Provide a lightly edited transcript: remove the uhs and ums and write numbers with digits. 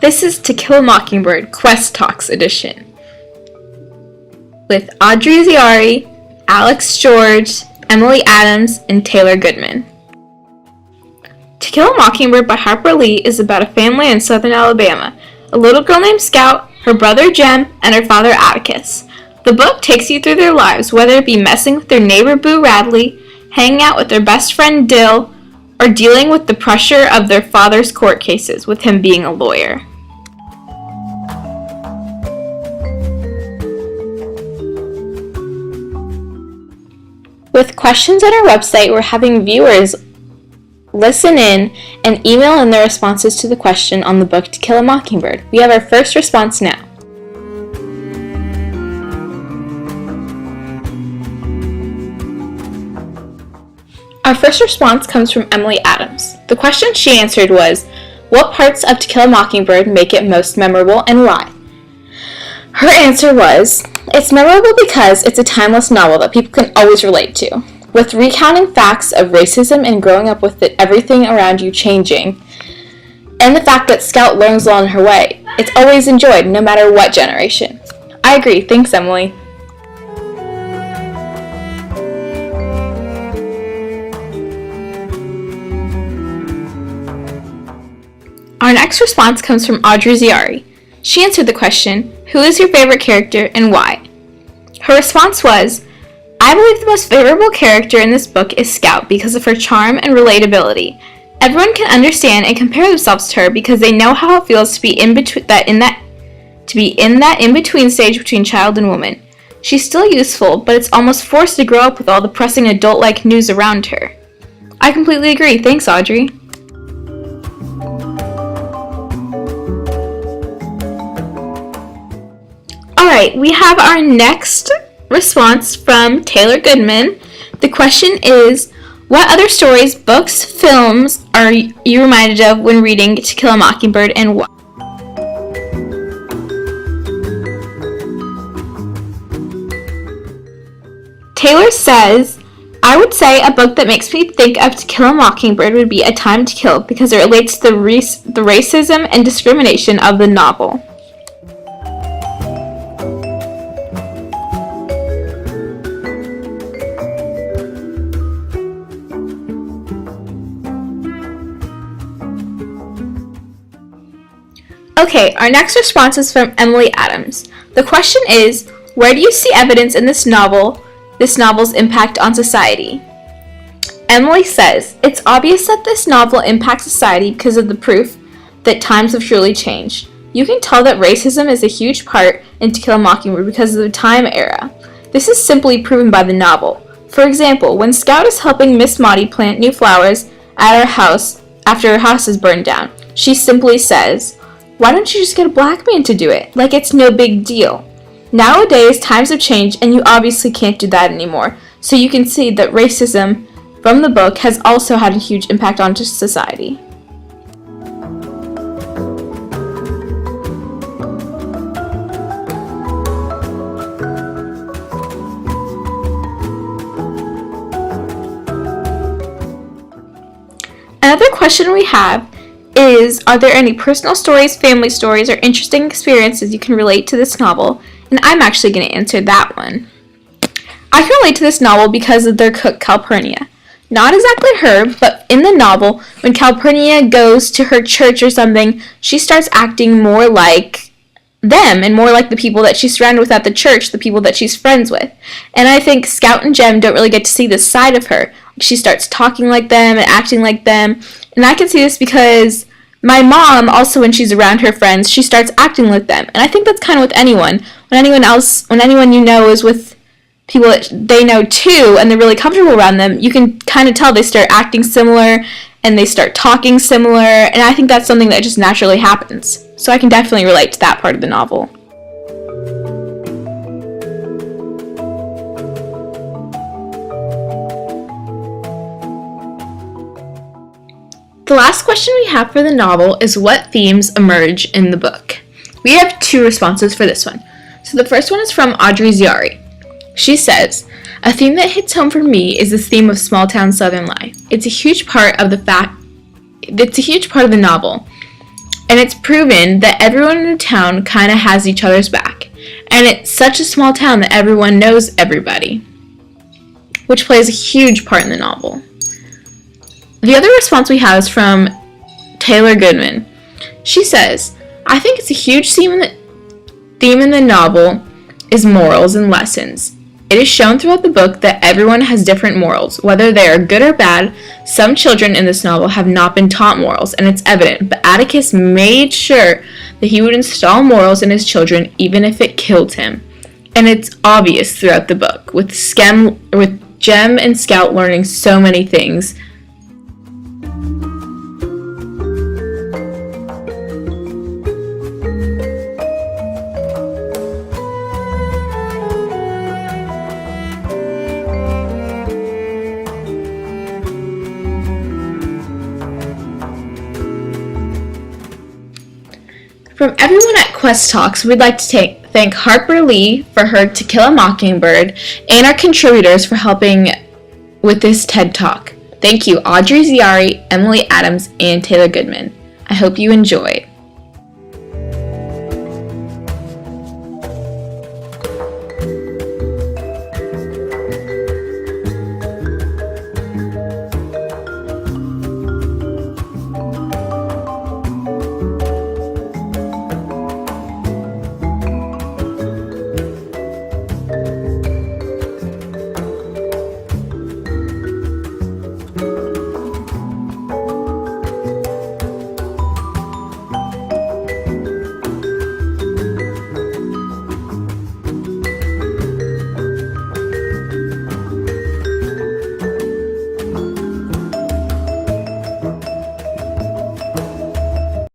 This is To Kill a Mockingbird Quest Talks edition with Audrey Ziari, Alex George, Emily Adams, and Taylor Goodman. To Kill a Mockingbird by Harper Lee is about a family in southern Alabama, a little girl named Scout, her brother Jem, and her father Atticus. The book takes you through their lives, whether it be messing with their neighbor Boo Radley, hanging out with their best friend Dill, or dealing with the pressure of their father's court cases, with him being a lawyer. With questions on our website, we're having viewers listen in and email in their responses to the question on the book To Kill a Mockingbird. We have our first response now. Our first response comes from Emily Adams. The question she answered was, what parts of To Kill a Mockingbird make it most memorable and why? Her answer was, it's memorable because it's a timeless novel that people can always relate to. With recounting facts of racism and growing up with everything around you changing, and the fact that Scout learns along her way, it's always enjoyed no matter what generation. I agree. Thanks, Emily. Our next response comes from Audrey Ziari. She answered the question, who is your favorite character and why? Her response was, I believe the most favorable character in this book is Scout because of her charm and relatability. Everyone can understand and compare themselves to her because they know how it feels to be in that in-between stage between child and woman. She's still useful, but it's almost forced to grow up with all the pressing adult-like news around her. I completely agree. Thanks, Audrey. Alright, we have our next response from Taylor Goodman. The question is, what other stories, books, films are you reminded of when reading To Kill a Mockingbird and why? Taylor says, I would say a book that makes me think of To Kill a Mockingbird would be A Time to Kill because it relates to the racism and discrimination of the novel. Okay, our next response is from Emily Adams. The question is, where do you see evidence in this novel's impact on society? Emily says, it's obvious that this novel impacts society because of the proof that times have truly changed. You can tell that racism is a huge part in To Kill a Mockingbird because of the time era. This is simply proven by the novel. For example, when Scout is helping Miss Maudie plant new flowers at her house after her house is burned down, she simply says, why don't you just get a black man to do it? Like it's no big deal. Nowadays, times have changed and you obviously can't do that anymore. So you can see that racism from the book has also had a huge impact on society. Another question we have is, are there any personal stories, family stories, or interesting experiences you can relate to this novel? And I'm actually going to answer that one. I can relate to this novel because of their cook, Calpurnia. Not exactly her, but in the novel, when Calpurnia goes to her church or something, she starts acting more like them and more like the people that she's surrounded with at the church, the people that she's friends with. And I think Scout and Jem don't really get to see this side of her. She starts talking like them and acting like them. And I can see this because my mom, also when she's around her friends, she starts acting like them. And I think that's kind of with anyone. When anyone you know is with people that they know too, and they're really comfortable around them, you can kind of tell they start acting similar and they start talking similar. And I think that's something that just naturally happens. So I can definitely relate to that part of the novel. The last question we have for the novel is what themes emerge in the book. We have two responses for this one. So the first one is from Audrey Ziari. She says, a theme that hits home for me is the theme of small town southern life. It's a huge part of the novel. And it's proven that everyone in the town kind of has each other's back. And it's such a small town that everyone knows everybody, which plays a huge part in the novel. The other response we have is from Taylor Goodman. She says, I think it's a huge theme in the novel is morals and lessons. It is shown throughout the book that everyone has different morals, whether they are good or bad. Some children in this novel have not been taught morals, and it's evident, but Atticus made sure that he would install morals in his children even if it killed him. And it's obvious throughout the book, with Jem and Scout learning so many things. From everyone at Quest Talks, we'd like to thank Harper Lee for her To Kill a Mockingbird and our contributors for helping with this TED Talk. Thank you, Audrey Ziari, Emily Adams, and Taylor Goodman. I hope you enjoyed.